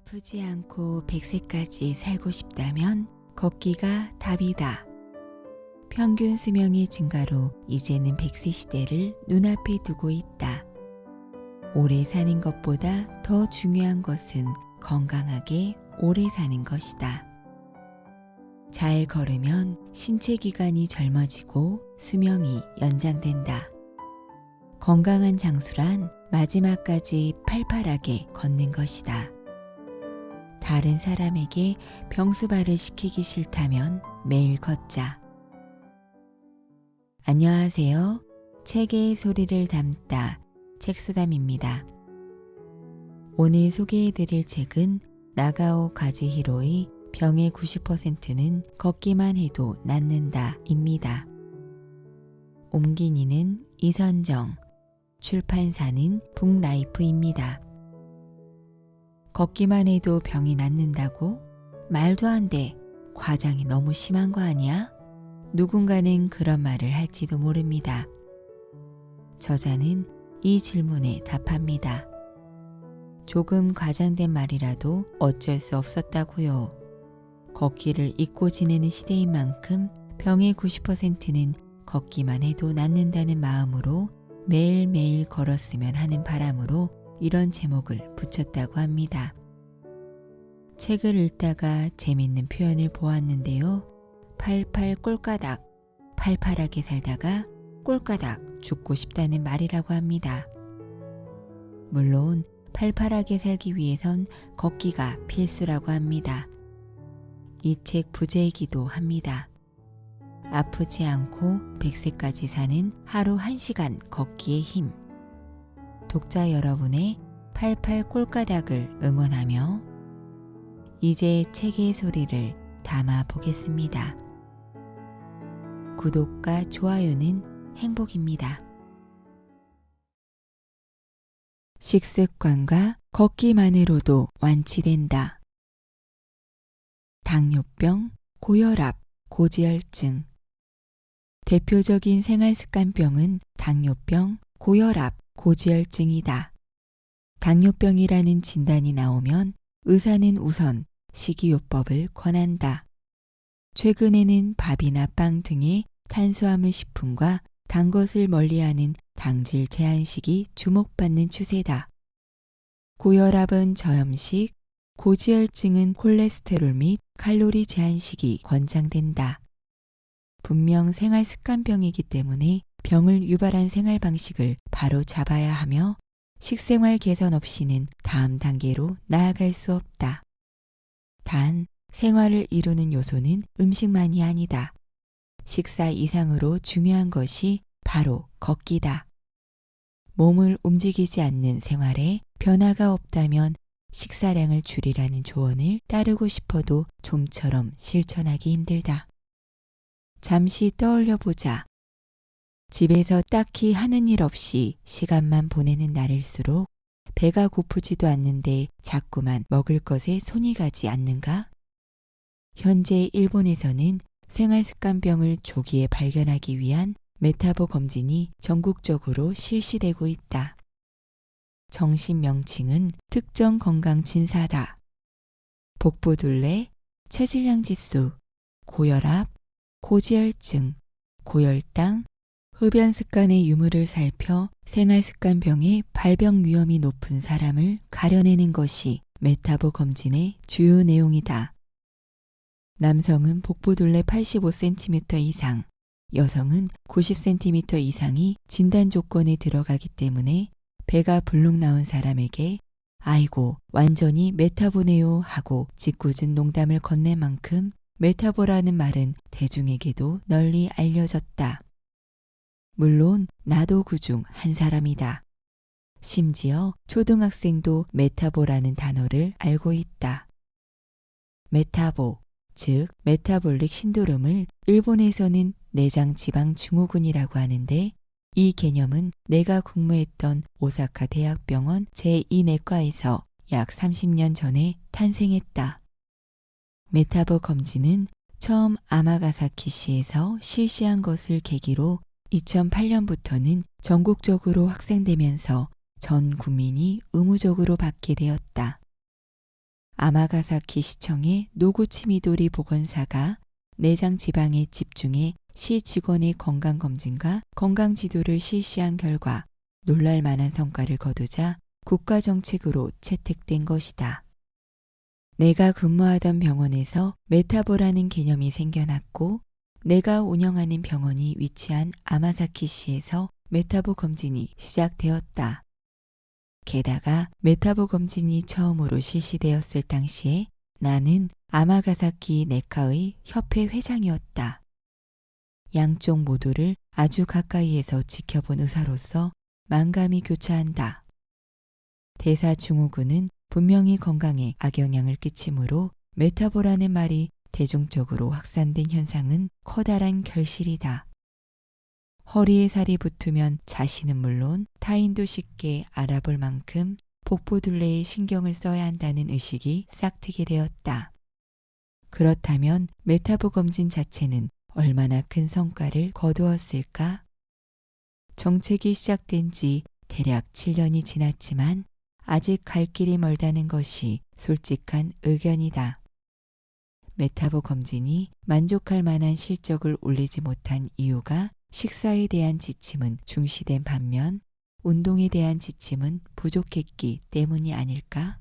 아프지 않고 100세까지 살고 싶다면 걷기가 답이다. 평균 수명의 증가로 이제는 100세 시대를 눈앞에 두고 있다. 오래 사는 것보다 더 중요한 것은 건강하게 오래 사는 것이다. 잘 걸으면 신체 기관이 젊어지고 수명이 연장된다. 건강한 장수란 마지막까지 팔팔하게 걷는 것이다. 다른 사람에게 병수발을 시키기 싫다면 매일 걷자. 안녕하세요. 책의 소리를 담다 책소담입니다. 오늘 소개해드릴 책은 나가오 가즈히로의 병의 90%는 걷기만 해도 낫는다 입니다. 옮기니는 이선정, 출판사는 북라이프입니다. 걷기만 해도 병이 낫는다고? 말도 안 돼. 과장이 너무 심한 거 아니야? 누군가는 그런 말을 할지도 모릅니다. 저자는 이 질문에 답합니다. 조금 과장된 말이라도 어쩔 수 없었다고요. 걷기를 잊고 지내는 시대인 만큼 병의 90%는 걷기만 해도 낫는다는 마음으로 매일매일 걸었으면 하는 바람으로 이런 제목을 붙였다고 합니다. 책을 읽다가 재밌는 표현을 보았는데요. 팔팔 꼴까닥, 팔팔하게 살다가 꼴까닥 죽고 싶다는 말이라고 합니다. 물론 팔팔하게 살기 위해선 걷기가 필수라고 합니다. 이 책 부제이기도 합니다. 아프지 않고 100세까지 사는 하루 1시간 걷기의 힘. 독자 여러분의 팔팔 꼴까닥을 응원하며 이제 책의 소리를 담아 보겠습니다. 구독과 좋아요는 행복입니다. 식습관과 걷기만으로도 완치된다. 당뇨병, 고혈압, 고지혈증. 대표적인 생활습관병은 당뇨병, 고혈압, 고지혈증이다. 당뇨병이라는 진단이 나오면 의사는 우선 식이요법을 권한다. 최근에는 밥이나 빵 등의 탄수화물 식품과 단 것을 멀리하는 당질 제한식이 주목받는 추세다. 고혈압은 저염식, 고지혈증은 콜레스테롤 및 칼로리 제한식이 권장된다. 분명 생활습관병이기 때문에 병을 유발한 생활 방식을 바로 잡아야 하며 식생활 개선 없이는 다음 단계로 나아갈 수 없다. 단, 생활을 이루는 요소는 음식만이 아니다. 식사 이상으로 중요한 것이 바로 걷기다. 몸을 움직이지 않는 생활에 변화가 없다면 식사량을 줄이라는 조언을 따르고 싶어도 좀처럼 실천하기 힘들다. 잠시 떠올려 보자. 집에서 딱히 하는 일 없이 시간만 보내는 날일수록 배가 고프지도 않는데 자꾸만 먹을 것에 손이 가지 않는가? 현재 일본에서는 생활습관병을 조기에 발견하기 위한 메타보 검진이 전국적으로 실시되고 있다. 정식 명칭은 특정 건강 진사다. 복부둘레, 체질량 지수, 고혈압, 고지혈증, 고혈당, 흡연 습관의 유무를 살펴 생활습관병의 발병 위험이 높은 사람을 가려내는 것이 메타보 검진의 주요 내용이다. 남성은 복부둘레 85cm 이상, 여성은 90cm 이상이 진단 조건에 들어가기 때문에 배가 불룩 나온 사람에게 아이고 완전히 메타보네요 하고 짓궂은 농담을 건넬 만큼 메타보라는 말은 대중에게도 널리 알려졌다. 물론 나도 그중 한 사람이다. 심지어 초등학생도 메타보라는 단어를 알고 있다. 메타보, 즉 메타볼릭 신드롬을 일본에서는 내장 지방 증후군이라고 하는데 이 개념은 내가 근무했던 오사카 대학병원 제2내과에서 약 30년 전에 탄생했다. 메타보 검진은 처음 아마가사키시에서 실시한 것을 계기로 2008년부터는 전국적으로 확산되면서 전 국민이 의무적으로 받게 되었다. 아마가사키 시청의 노구치 미도리 보건사가 내장 지방에 집중해 시 직원의 건강검진과 건강지도를 실시한 결과 놀랄만한 성과를 거두자 국가정책으로 채택된 것이다. 내가 근무하던 병원에서 메타보라는 개념이 생겨났고 내가 운영하는 병원이 위치한 아마사키시에서 메타보 검진이 시작되었다. 게다가 메타보 검진이 처음으로 실시되었을 당시에 나는 아마가사키 내과의 협회 회장이었다. 양쪽 모두를 아주 가까이에서 지켜본 의사로서 만감이 교차한다. 대사증후군은 분명히 건강에 악영향을 끼치므로 메타보라는 말이 대중적으로 확산된 현상은 커다란 결실이다. 허리에 살이 붙으면 자신은 물론 타인도 쉽게 알아볼 만큼 복부둘레에 신경을 써야 한다는 의식이 싹트게 되었다. 그렇다면 메타보 검진 자체는 얼마나 큰 성과를 거두었을까? 정책이 시작된 지 대략 7년이 지났지만 아직 갈 길이 멀다는 것이 솔직한 의견이다. 메타보 검진이 만족할 만한 실적을 올리지 못한 이유가 식사에 대한 지침은 중시된 반면 운동에 대한 지침은 부족했기 때문이 아닐까?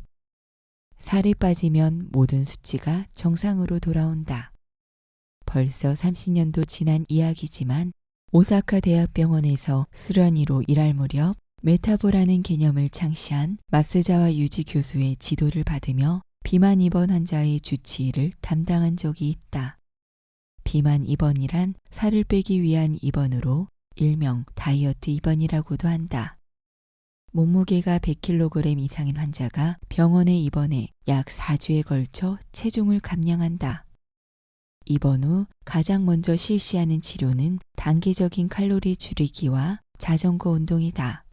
살이 빠지면 모든 수치가 정상으로 돌아온다. 벌써 30년도 지난 이야기지만 오사카 대학병원에서 수련의로 일할 무렵 메타보라는 개념을 창시한 마스자와 유지 교수의 지도를 받으며 비만 입원 환자의 주치의를 담당한 적이 있다. 비만 입원이란 살을 빼기 위한 입원으로 일명 다이어트 입원이라고도 한다. 몸무게가 100kg 이상인 환자가 병원에 입원해 약 4주에 걸쳐 체중을 감량한다. 입원 후 가장 먼저 실시하는 치료는 단기적인 칼로리 줄이기와 자전거 운동이다.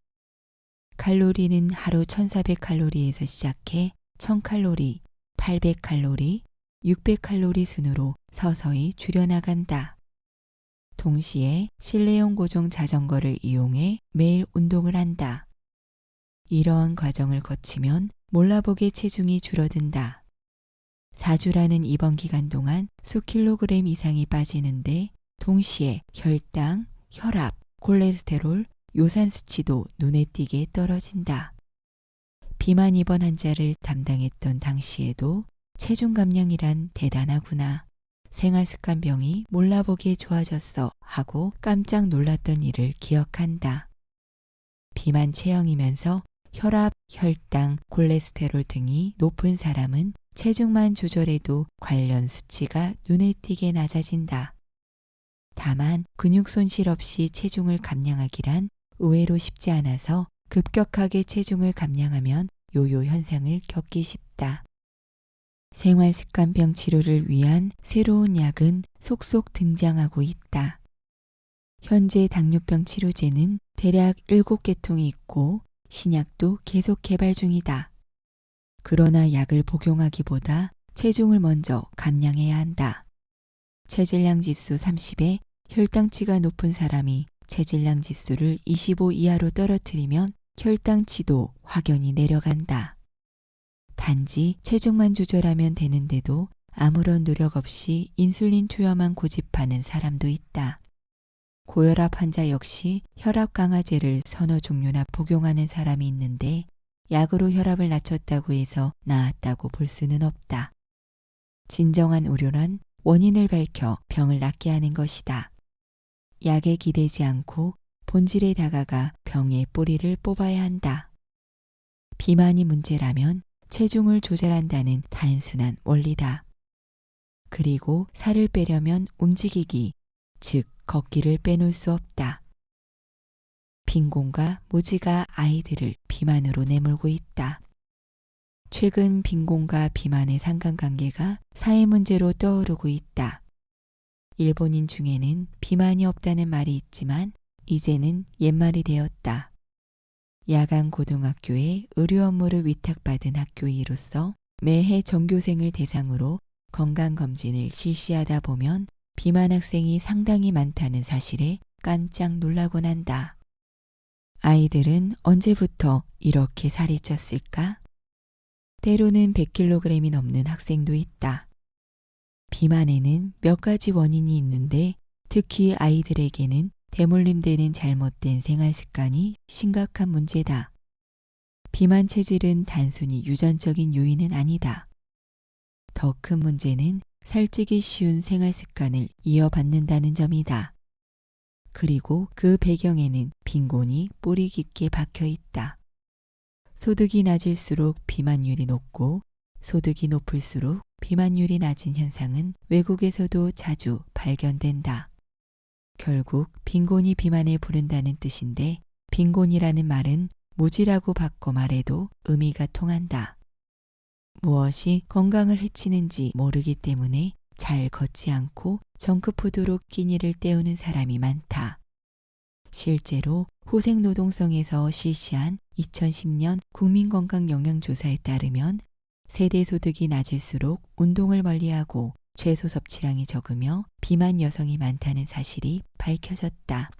칼로리는 하루 1400칼로리에서 시작해 1000칼로리, 800칼로리, 600칼로리 순으로 서서히 줄여나간다. 동시에 실내용 고정 자전거를 이용해 매일 운동을 한다. 이러한 과정을 거치면 몰라보게 체중이 줄어든다. 4주라는 입원 기간 동안 수킬로그램 이상이 빠지는데 동시에 혈당, 혈압, 콜레스테롤, 요산 수치도 눈에 띄게 떨어진다. 비만 입원 환자를 담당했던 당시에도 체중 감량이란 대단하구나. 생활습관병이 몰라보게 좋아졌어 하고 깜짝 놀랐던 일을 기억한다. 비만 체형이면서 혈압, 혈당, 콜레스테롤 등이 높은 사람은 체중만 조절해도 관련 수치가 눈에 띄게 낮아진다. 다만 근육 손실 없이 체중을 감량하기란 의외로 쉽지 않아서 급격하게 체중을 감량하면 요요 현상을 겪기 쉽다. 생활습관병 치료를 위한 새로운 약은 속속 등장하고 있다. 현재 당뇨병 치료제는 대략 7개통이 있고 신약도 계속 개발 중이다. 그러나 약을 복용하기보다 체중을 먼저 감량해야 한다. 체질량 지수 30에 혈당치가 높은 사람이 체질량 지수를 25 이하로 떨어뜨리면 혈당치도 확연히 내려간다. 단지 체중만 조절하면 되는데도 아무런 노력 없이 인슐린 투여만 고집하는 사람도 있다. 고혈압 환자 역시 혈압 강화제를 서너 종류나 복용하는 사람이 있는데 약으로 혈압을 낮췄다고 해서 나았다고 볼 수는 없다. 진정한 의료란 원인을 밝혀 병을 낫게 하는 것이다. 약에 기대지 않고 본질에 다가가 병의 뿌리를 뽑아야 한다. 비만이 문제라면 체중을 조절한다는 단순한 원리다. 그리고 살을 빼려면 움직이기, 즉 걷기를 빼놓을 수 없다. 빈곤과 무지가 아이들을 비만으로 내몰고 있다. 최근 빈곤과 비만의 상관관계가 사회 문제로 떠오르고 있다. 일본인 중에는 비만이 없다는 말이 있지만 이제는 옛말이 되었다. 야간 고등학교에 의료 업무를 위탁받은 학교이로서 매해 전교생을 대상으로 건강검진을 실시하다 보면 비만 학생이 상당히 많다는 사실에 깜짝 놀라곤 한다. 아이들은 언제부터 이렇게 살이 쪘을까? 때로는 100kg이 넘는 학생도 있다. 비만에는 몇 가지 원인이 있는데 특히 아이들에게는 대물림되는 잘못된 생활 습관이 심각한 문제다. 비만 체질은 단순히 유전적인 요인은 아니다. 더 큰 문제는 살찌기 쉬운 생활 습관을 이어받는다는 점이다. 그리고 그 배경에는 빈곤이 뿌리 깊게 박혀 있다. 소득이 낮을수록 비만율이 높고 소득이 높을수록 비만율이 낮은 현상은 외국에서도 자주 발견된다. 결국 빈곤이 비만을 부른다는 뜻인데 빈곤이라는 말은 무지라고 바꿔 말해도 의미가 통한다. 무엇이 건강을 해치는지 모르기 때문에 잘 걷지 않고 정크푸드로 끼니를 때우는 사람이 많다. 실제로 후생노동성에서 실시한 2010년 국민건강영양조사에 따르면 세대 소득이 낮을수록 운동을 멀리하고 채소 섭취량이 적으며 비만 여성이 많다는 사실이 밝혀졌다.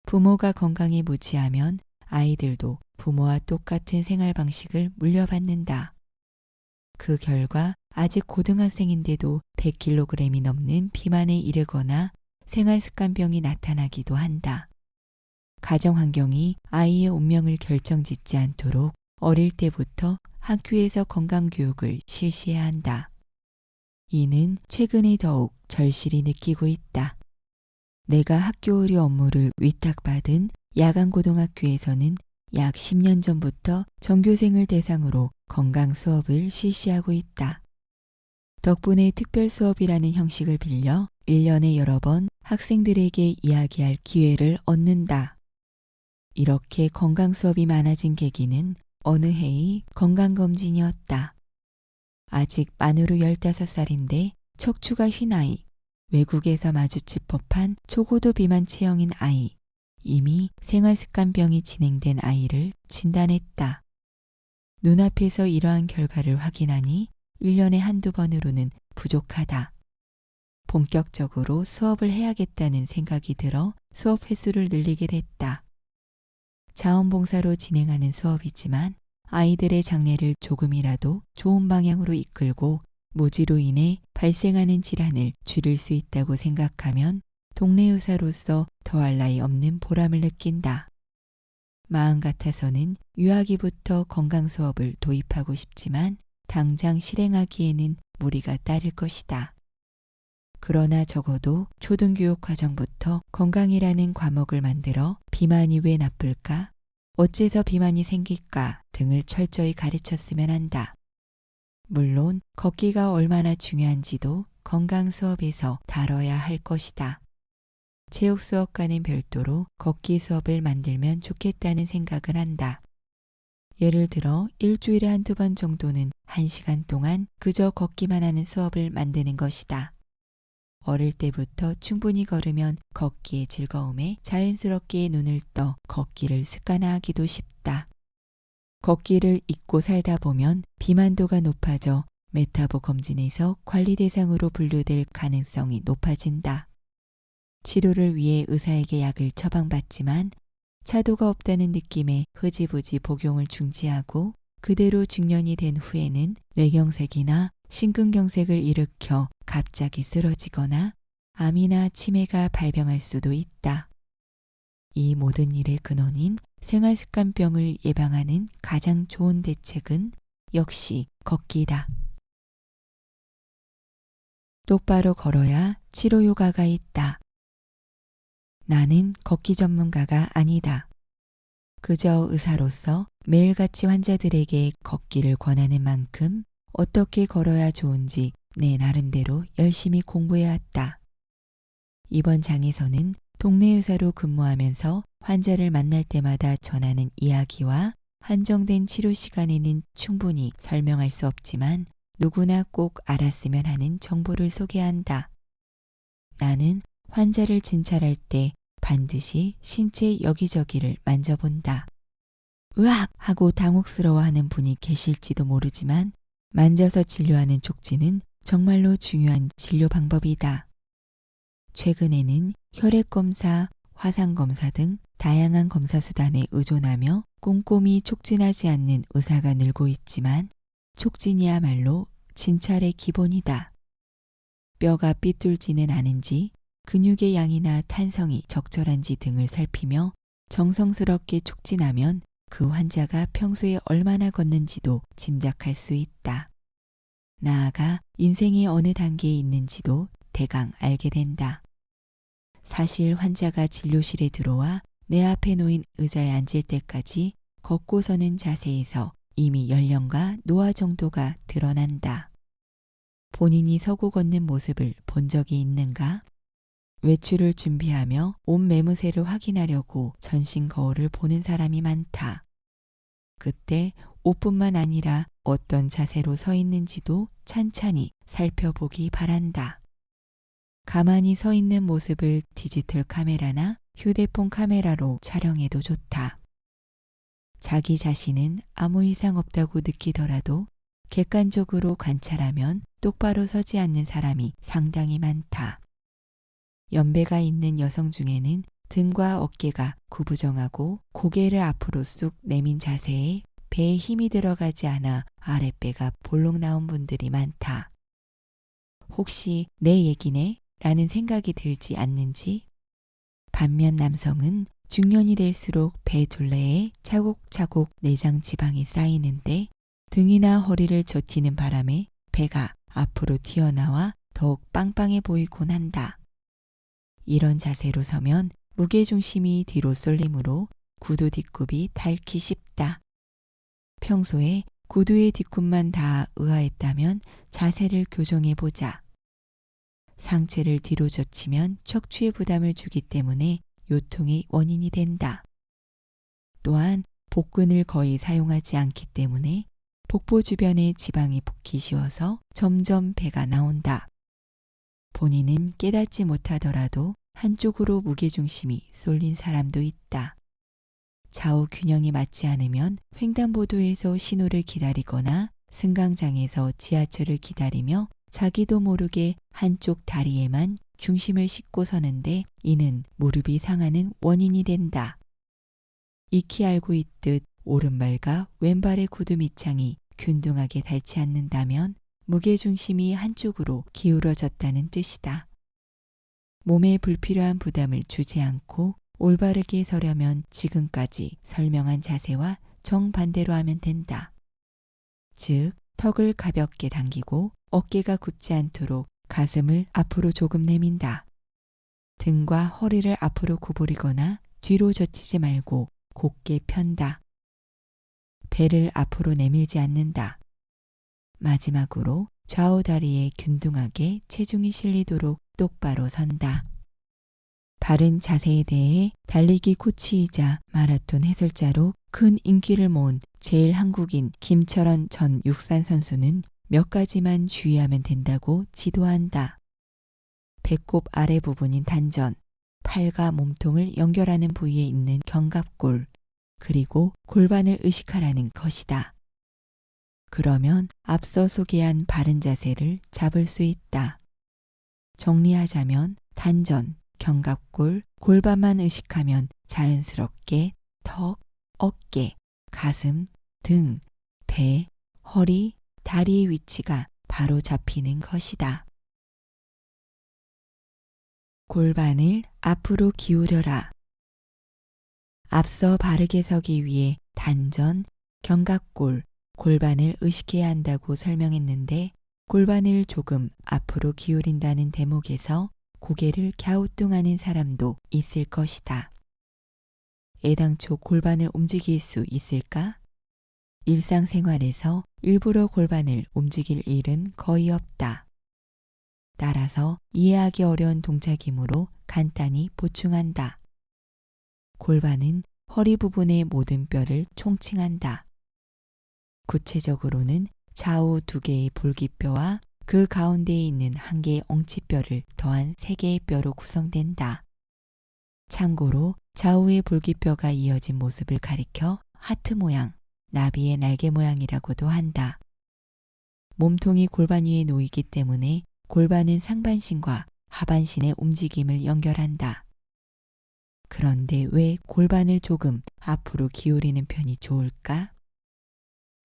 부모가 건강에 무지하면 아이들도 부모와 똑같은 생활 방식을 물려받는다. 그 결과 아직 고등학생인데도 100kg이 넘는 비만에 이르거나 생활습관병이 나타나기도 한다. 가정환경이 아이의 운명을 결정짓지 않도록 어릴 때부터 학교에서 건강교육을 실시해야 한다. 이는 최근에 더욱 절실히 느끼고 있다. 내가 학교 의료 업무를 위탁받은 야간고등학교에서는 약 10년 전부터 전교생을 대상으로 건강 수업을 실시하고 있다. 덕분에 특별 수업이라는 형식을 빌려 1년에 여러 번 학생들에게 이야기할 기회를 얻는다. 이렇게 건강 수업이 많아진 계기는 어느 해의 건강검진이었다. 아직 만으로 15살인데 척추가 휜 아이, 외국에서 마주칠 법한 초고도 비만 체형인 아이, 이미 생활습관병이 진행된 아이를 진단했다. 눈앞에서 이러한 결과를 확인하니 1년에 한두 번으로는 부족하다. 본격적으로 수업을 해야겠다는 생각이 들어 수업 횟수를 늘리게 됐다. 자원봉사로 진행하는 수업이지만 아이들의 장래를 조금이라도 좋은 방향으로 이끌고 무지로 인해 발생하는 질환을 줄일 수 있다고 생각하면 동네 의사로서 더할 나위 없는 보람을 느낀다. 마음 같아서는 유아기부터 건강 수업을 도입하고 싶지만 당장 실행하기에는 무리가 따를 것이다. 그러나 적어도 초등교육 과정부터 건강이라는 과목을 만들어 비만이 왜 나쁠까? 어째서 비만이 생길까? 등을 철저히 가르쳤으면 한다. 물론 걷기가 얼마나 중요한지도 건강 수업에서 다뤄야 할 것이다. 체육 수업과는 별도로 걷기 수업을 만들면 좋겠다는 생각을 한다. 예를 들어 일주일에 한두 번 정도는 1시간 동안 그저 걷기만 하는 수업을 만드는 것이다. 어릴 때부터 충분히 걸으면 걷기의 즐거움에 자연스럽게 눈을 떠 걷기를 습관화하기도 쉽다. 걷기를 잊고 살다 보면 비만도가 높아져 메타보 검진에서 관리 대상으로 분류될 가능성이 높아진다. 치료를 위해 의사에게 약을 처방받지만 차도가 없다는 느낌에 흐지부지 복용을 중지하고 그대로 중년이 된 후에는 뇌경색이나 심근경색을 일으켜 갑자기 쓰러지거나 암이나 치매가 발병할 수도 있다. 이 모든 일의 근원인 생활습관병을 예방하는 가장 좋은 대책은 역시 걷기다. 똑바로 걸어야 치료 효과가 있다. 나는 걷기 전문가가 아니다. 그저 의사로서 매일같이 환자들에게 걷기를 권하는 만큼 어떻게 걸어야 좋은지 내 나름대로 열심히 공부해왔다. 이번 장에서는 동네 의사로 근무하면서 환자를 만날 때마다 전하는 이야기와 한정된 치료 시간에는 충분히 설명할 수 없지만 누구나 꼭 알았으면 하는 정보를 소개한다. 나는 환자를 진찰할 때 반드시 신체 여기저기를 만져본다. 으악! 하고 당혹스러워하는 분이 계실지도 모르지만 만져서 진료하는 족지는 정말로 중요한 진료 방법이다. 최근에는 혈액검사, 화상검사 등 다양한 검사 수단에 의존하며 꼼꼼히 촉진하지 않는 의사가 늘고 있지만 촉진이야말로 진찰의 기본이다. 뼈가 삐뚤지는 않은지, 근육의 양이나 탄성이 적절한지 등을 살피며 정성스럽게 촉진하면 그 환자가 평소에 얼마나 걷는지도 짐작할 수 있다. 나아가 인생의 어느 단계에 있는지도 대강 알게 된다. 사실 환자가 진료실에 들어와 내 앞에 놓인 의자에 앉을 때까지 걷고 서는 자세에서 이미 연령과 노화 정도가 드러난다. 본인이 서고 걷는 모습을 본 적이 있는가? 외출을 준비하며 옷 매무새를 확인하려고 전신 거울을 보는 사람이 많다. 그때 옷뿐만 아니라 어떤 자세로 서 있는지도 찬찬히 살펴보기 바란다. 가만히 서 있는 모습을 디지털 카메라나 휴대폰 카메라로 촬영해도 좋다. 자기 자신은 아무 이상 없다고 느끼더라도 객관적으로 관찰하면 똑바로 서지 않는 사람이 상당히 많다. 연배가 있는 여성 중에는 등과 어깨가 구부정하고 고개를 앞으로 쑥 내민 자세에 배에 힘이 들어가지 않아 아랫배가 볼록 나온 분들이 많다. 혹시 내 얘기네? 라는 생각이 들지 않는지? 반면 남성은 중년이 될수록 배 둘레에 차곡차곡 내장 지방이 쌓이는데 등이나 허리를 젖히는 바람에 배가 앞으로 튀어나와 더욱 빵빵해 보이곤 한다. 이런 자세로 서면 무게중심이 뒤로 쏠리므로 구두 뒷굽이 닳기 쉽다. 평소에 구두의 뒷굽만 다 의아했다면 자세를 교정해보자. 상체를 뒤로 젖히면 척추에 부담을 주기 때문에 요통의 원인이 된다. 또한 복근을 거의 사용하지 않기 때문에 복부 주변에 지방이 붙기 쉬워서 점점 배가 나온다. 본인은 깨닫지 못하더라도 한쪽으로 무게중심이 쏠린 사람도 있다. 좌우 균형이 맞지 않으면 횡단보도에서 신호를 기다리거나 승강장에서 지하철을 기다리며 자기도 모르게 한쪽 다리에만 중심을 싣고 서는데 이는 무릎이 상하는 원인이 된다. 익히 알고 있듯 오른발과 왼발의 구두 밑창이 균등하게 닳지 않는다면 무게중심이 한쪽으로 기울어졌다는 뜻이다. 몸에 불필요한 부담을 주지 않고 올바르게 서려면 지금까지 설명한 자세와 정반대로 하면 된다. 즉, 턱을 가볍게 당기고 어깨가 굽지 않도록 가슴을 앞으로 조금 내민다. 등과 허리를 앞으로 구부리거나 뒤로 젖히지 말고 곧게 편다. 배를 앞으로 내밀지 않는다. 마지막으로 좌우 다리에 균등하게 체중이 실리도록 똑바로 선다. 바른 자세에 대해 달리기 코치이자 마라톤 해설자로 큰 인기를 모은 제일 한국인 김철원 전 육산 선수는 몇 가지만 주의하면 된다고 지도한다. 배꼽 아래 부분인 단전, 팔과 몸통을 연결하는 부위에 있는 견갑골, 그리고 골반을 의식하라는 것이다. 그러면 앞서 소개한 바른 자세를 잡을 수 있다. 정리하자면 단전, 견갑골, 골반만 의식하면 자연스럽게 턱, 어깨, 가슴, 등, 배, 허리, 다리의 위치가 바로 잡히는 것이다. 골반을 앞으로 기울여라. 앞서 바르게 서기 위해 단전, 견갑골, 골반을 의식해야 한다고 설명했는데 골반을 조금 앞으로 기울인다는 대목에서 고개를 갸우뚱하는 사람도 있을 것이다. 애당초 골반을 움직일 수 있을까? 일상생활에서 일부러 골반을 움직일 일은 거의 없다. 따라서 이해하기 어려운 동작이므로 간단히 보충한다. 골반은 허리 부분의 모든 뼈를 총칭한다. 구체적으로는 좌우 2개의 볼기뼈와 그 가운데에 있는 1개의 엉치뼈를 더한 3개의 뼈로 구성된다. 참고로 좌우의 볼기뼈가 이어진 모습을 가리켜 하트 모양, 나비의 날개 모양이라고도 한다. 몸통이 골반 위에 놓이기 때문에 골반은 상반신과 하반신의 움직임을 연결한다. 그런데 왜 골반을 조금 앞으로 기울이는 편이 좋을까?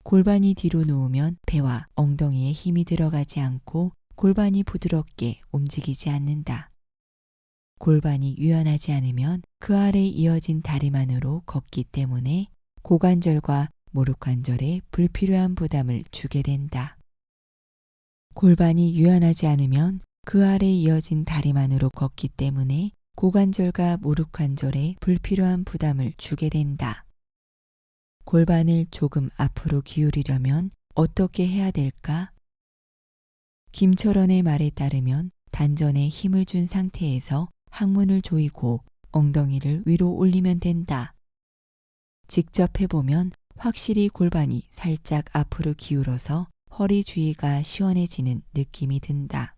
골반이 뒤로 누우면 배와 엉덩이에 힘이 들어가지 않고 골반이 부드럽게 움직이지 않는다. 골반이 유연하지 않으면 그 아래 이어진 다리만으로 걷기 때문에 고관절과 무릎 관절에 불필요한 부담을 주게 된다. 골반이 유연하지 않으면 그 아래 이어진 다리만으로 걷기 때문에 고관절과 무릎 관절에 불필요한 부담을 주게 된다. 골반을 조금 앞으로 기울이려면 어떻게 해야 될까? 김철원의 말에 따르면 단전에 힘을 준 상태에서 항문을 조이고 엉덩이를 위로 올리면 된다. 직접 해보면 확실히 골반이 살짝 앞으로 기울어서 허리 주위가 시원해지는 느낌이 든다.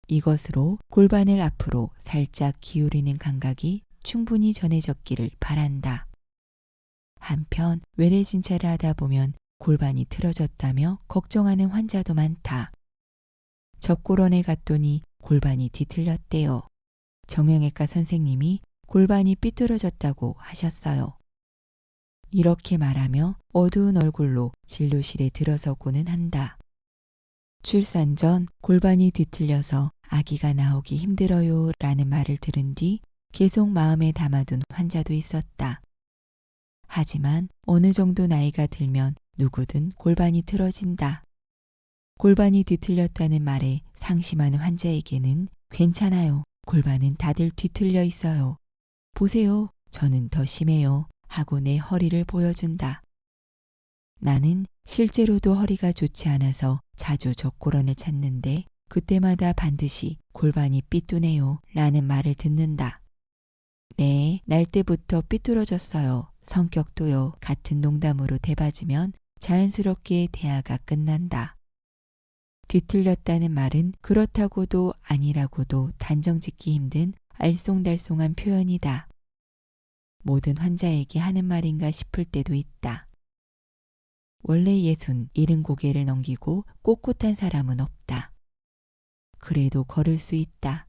이것으로 골반을 앞으로 살짝 기울이는 감각이 충분히 전해졌기를 바란다. 한편 외래진찰을 하다 보면 골반이 틀어졌다며 걱정하는 환자도 많다. 접골원에 갔더니 골반이 뒤틀렸대요. 정형외과 선생님이 골반이 삐뚤어졌다고 하셨어요. 이렇게 말하며 어두운 얼굴로 진료실에 들어서고는 한다. 출산 전 골반이 뒤틀려서 아기가 나오기 힘들어요 라는 말을 들은 뒤 계속 마음에 담아둔 환자도 있었다. 하지만 어느 정도 나이가 들면 누구든 골반이 틀어진다. 골반이 뒤틀렸다는 말에 상심하는 환자에게는 괜찮아요. 골반은 다들 뒤틀려 있어요. 보세요. 저는 더 심해요. 하고 내 허리를 보여준다. 나는 실제로도 허리가 좋지 않아서 자주 접골원을 찾는데 그때마다 반드시 골반이 삐뚤네요 라는 말을 듣는다. 네, 날 때부터 삐뚤어졌어요. 성격도요. 같은 농담으로 대받으면 자연스럽게 대화가 끝난다. 뒤틀렸다는 말은 그렇다고도 아니라고도 단정짓기 힘든 알쏭달쏭한 표현이다. 모든 환자에게 하는 말인가 싶을 때도 있다. 원래 60, 70 고개를 넘기고 꼿꼿한 사람은 없다. 그래도 걸을 수 있다.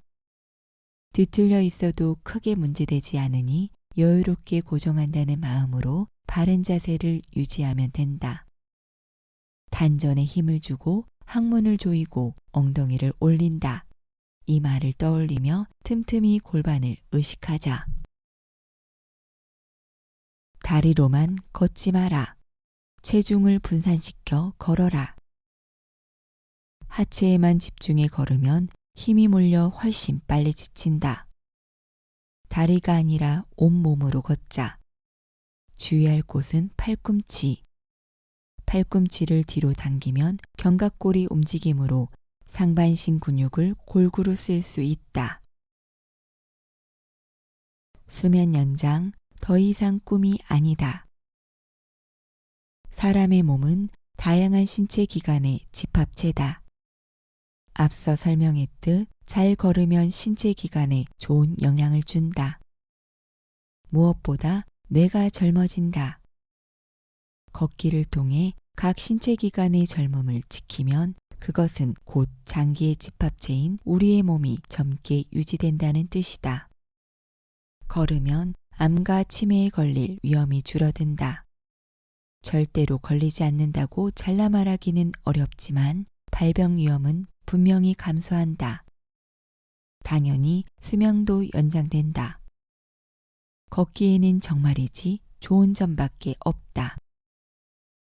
뒤틀려 있어도 크게 문제되지 않으니 여유롭게 고정한다는 마음으로 바른 자세를 유지하면 된다. 단전에 힘을 주고 항문을 조이고 엉덩이를 올린다. 이 말을 떠올리며 틈틈이 골반을 의식하자. 다리로만 걷지 마라. 체중을 분산시켜 걸어라. 하체에만 집중해 걸으면 힘이 몰려 훨씬 빨리 지친다. 다리가 아니라 온몸으로 걷자. 주의할 곳은 팔꿈치. 팔꿈치를 뒤로 당기면 견갑골이 움직이므로 상반신 근육을 골고루 쓸 수 있다. 수면 연장, 더 이상 꿈이 아니다. 사람의 몸은 다양한 신체 기관의 집합체다. 앞서 설명했듯 잘 걸으면 신체 기관에 좋은 영향을 준다. 무엇보다 뇌가 젊어진다. 걷기를 통해 각 신체 기관의 젊음을 지키면 그것은 곧 장기의 집합체인 우리의 몸이 젊게 유지된다는 뜻이다. 걸으면 암과 치매에 걸릴 위험이 줄어든다. 절대로 걸리지 않는다고 잘라 말하기는 어렵지만 발병 위험은 분명히 감소한다. 당연히 수명도 연장된다. 걷기에는 정말이지 좋은 점밖에 없다.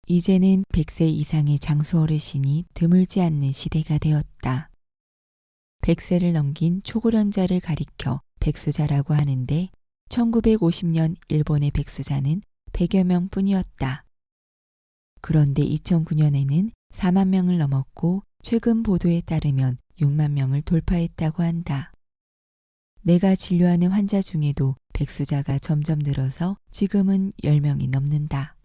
이제는 100세 이상의 장수 어르신이 드물지 않는 시대가 되었다. 100세를 넘긴 초고령자를 가리켜 백수자라고 하는데 1950년 일본의 백수자는 100여 명 뿐이었다. 그런데 2009년에는 4만 명을 넘었고 최근 보도에 따르면 6만 명을 돌파했다고 한다. 내가 진료하는 환자 중에도 백수자가 점점 늘어서 지금은 10명이 넘는다.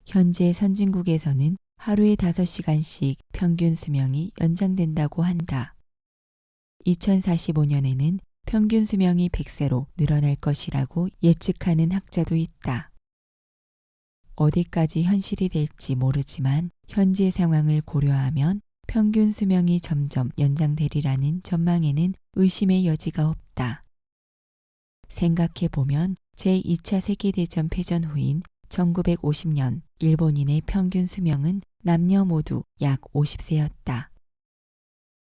현재 선진국에서는 하루에 5시간씩 평균 수명이 연장된다고 한다. 2045년에는 평균 수명이 100세로 늘어날 것이라고 예측하는 학자도 있다. 어디까지 현실이 될지 모르지만 현재 상황을 고려하면 평균 수명이 점점 연장되리라는 전망에는 의심의 여지가 없다. 생각해보면 제2차 세계대전 패전 후인 1950년 일본인의 평균 수명은 남녀 모두 약 50세였다.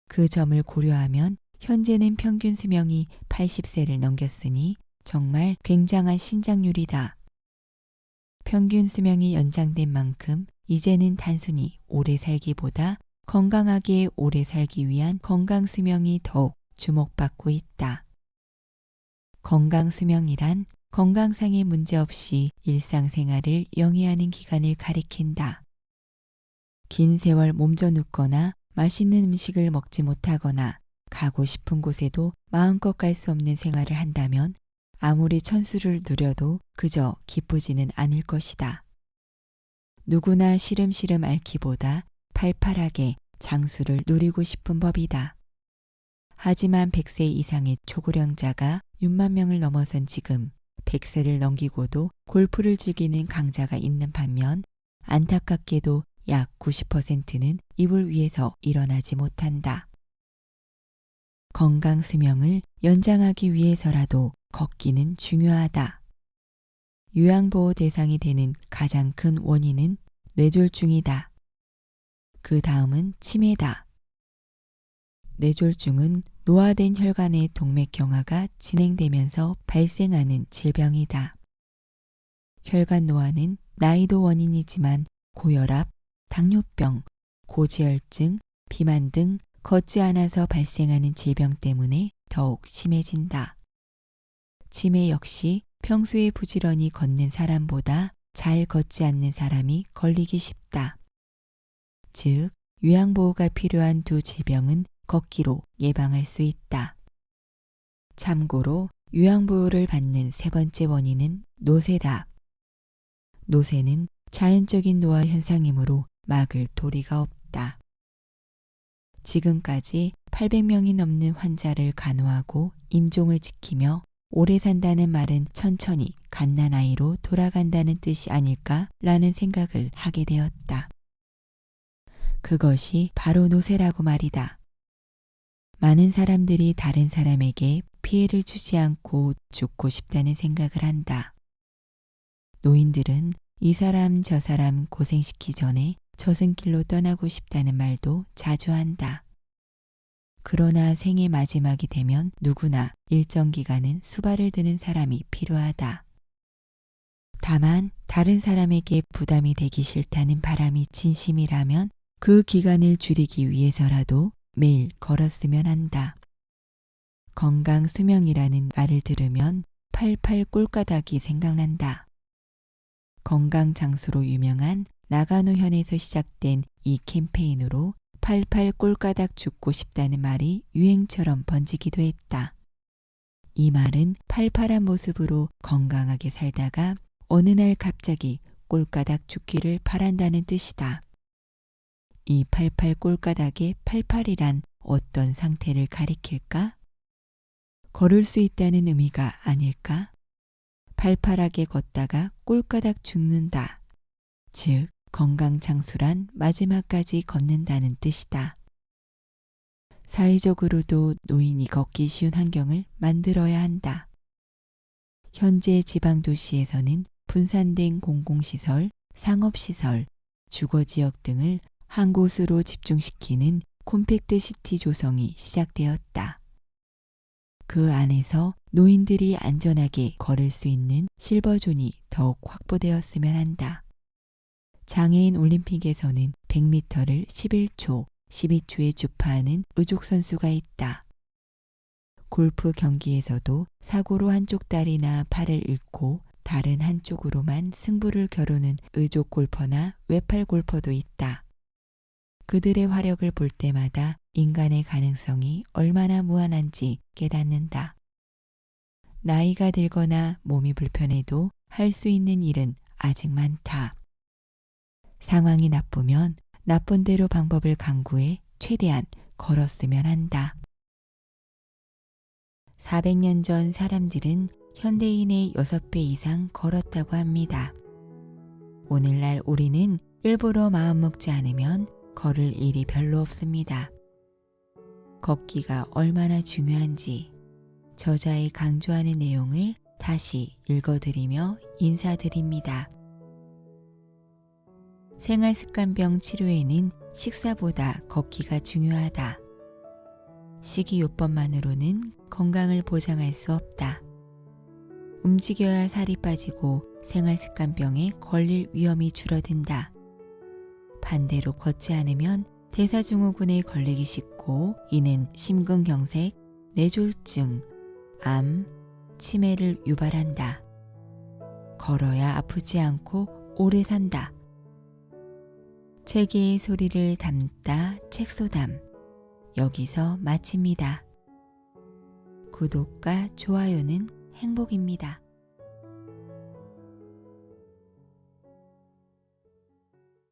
그 점을 고려하면 현재는 평균 수명이 80세를 넘겼으니 정말 굉장한 신장률이다. 평균 수명이 연장된 만큼 이제는 단순히 오래 살기보다 건강하게 오래 살기 위한 건강 수명이 더욱 주목받고 있다. 건강 수명이란 건강상의 문제 없이 일상생활을 영위하는 기간을 가리킨다. 긴 세월 몸져 눕거나 맛있는 음식을 먹지 못하거나 가고 싶은 곳에도 마음껏 갈 수 없는 생활을 한다면 아무리 천수를 누려도 그저 기쁘지는 않을 것이다. 누구나 시름시름 앓기보다 팔팔하게 장수를 누리고 싶은 법이다. 하지만 100세 이상의 초고령자가 6만 명을 넘어선 지금 100세를 넘기고도 골프를 즐기는 강자가 있는 반면 안타깝게도 약 90%는 이불 위에서 일어나지 못한다. 건강 수명을 연장하기 위해서라도 걷기는 중요하다. 요양보호 대상이 되는 가장 큰 원인은 뇌졸중이다. 그 다음은 치매다. 뇌졸중은 노화된 혈관의 동맥경화가 진행되면서 발생하는 질병이다. 혈관 노화는 나이도 원인이지만 고혈압, 당뇨병, 고지혈증, 비만 등 걷지 않아서 발생하는 질병 때문에 더욱 심해진다. 치매 역시 평소에 부지런히 걷는 사람보다 잘 걷지 않는 사람이 걸리기 쉽다. 즉, 요양보호가 필요한 두 질병은 걷기로 예방할 수 있다. 참고로 요양보호를 받는 세 번째 원인은 노쇠다. 노쇠는 자연적인 노화 현상이므로 막을 도리가 없다. 지금까지 800명이 넘는 환자를 간호하고 임종을 지키며 오래 산다는 말은 천천히 갓난아이로 돌아간다는 뜻이 아닐까라는 생각을 하게 되었다. 그것이 바로 노쇠라고 말이다. 많은 사람들이 다른 사람에게 피해를 주지 않고 죽고 싶다는 생각을 한다. 노인들은 이 사람 저 사람 고생시키기 전에 저승길로 떠나고 싶다는 말도 자주 한다. 그러나 생의 마지막이 되면 누구나 일정 기간은 수발을 드는 사람이 필요하다. 다만 다른 사람에게 부담이 되기 싫다는 바람이 진심이라면 그 기간을 줄이기 위해서라도 매일 걸었으면 한다. 건강 수명이라는 말을 들으면 88 꼴가닥이 생각난다. 건강 장수로 유명한 나가노현에서 시작된 이 캠페인으로 88 꼴가닥 죽고 싶다는 말이 유행처럼 번지기도 했다. 이 말은 팔팔한 모습으로 건강하게 살다가 어느 날 갑자기 꼴가닥 죽기를 바란다는 뜻이다. 이 88 꼴가닥의 88이란 어떤 상태를 가리킬까? 걸을 수 있다는 의미가 아닐까? 팔팔하게 걷다가 꼴가닥 죽는다. 즉, 건강 장수란 마지막까지 걷는다는 뜻이다. 사회적으로도 노인이 걷기 쉬운 환경을 만들어야 한다. 현재 지방도시에서는 분산된 공공시설, 상업시설, 주거지역 등을 한 곳으로 집중시키는 콤팩트 시티 조성이 시작되었다. 그 안에서 노인들이 안전하게 걸을 수 있는 실버존이 더욱 확보되었으면 한다. 장애인 올림픽에서는 100m를 11초, 12초에 주파하는 의족 선수가 있다. 골프 경기에서도 사고로 한쪽 다리나 팔을 잃고 다른 한쪽으로만 승부를 겨루는 의족 골퍼나 외팔 골퍼도 있다. 그들의 화력을 볼 때마다 인간의 가능성이 얼마나 무한한지 깨닫는다. 나이가 들거나 몸이 불편해도 할 수 있는 일은 아직 많다. 상황이 나쁘면 나쁜 대로 방법을 강구해 최대한 걸었으면 한다. 400년 전 사람들은 현대인의 6배 이상 걸었다고 합니다. 오늘날 우리는 일부러 마음먹지 않으면 걸을 일이 별로 없습니다. 걷기가 얼마나 중요한지 저자의 강조하는 내용을 다시 읽어드리며 인사드립니다. 생활습관병 치료에는 식사보다 걷기가 중요하다. 식이요법만으로는 건강을 보장할 수 없다. 움직여야 살이 빠지고 생활습관병에 걸릴 위험이 줄어든다. 반대로 걷지 않으면 대사증후군에 걸리기 쉽고 이는 심근경색, 뇌졸중, 암, 치매를 유발한다. 걸어야 아프지 않고 오래 산다. 책의 소리를 담다 책소담. 여기서 마칩니다. 구독과 좋아요는 행복입니다.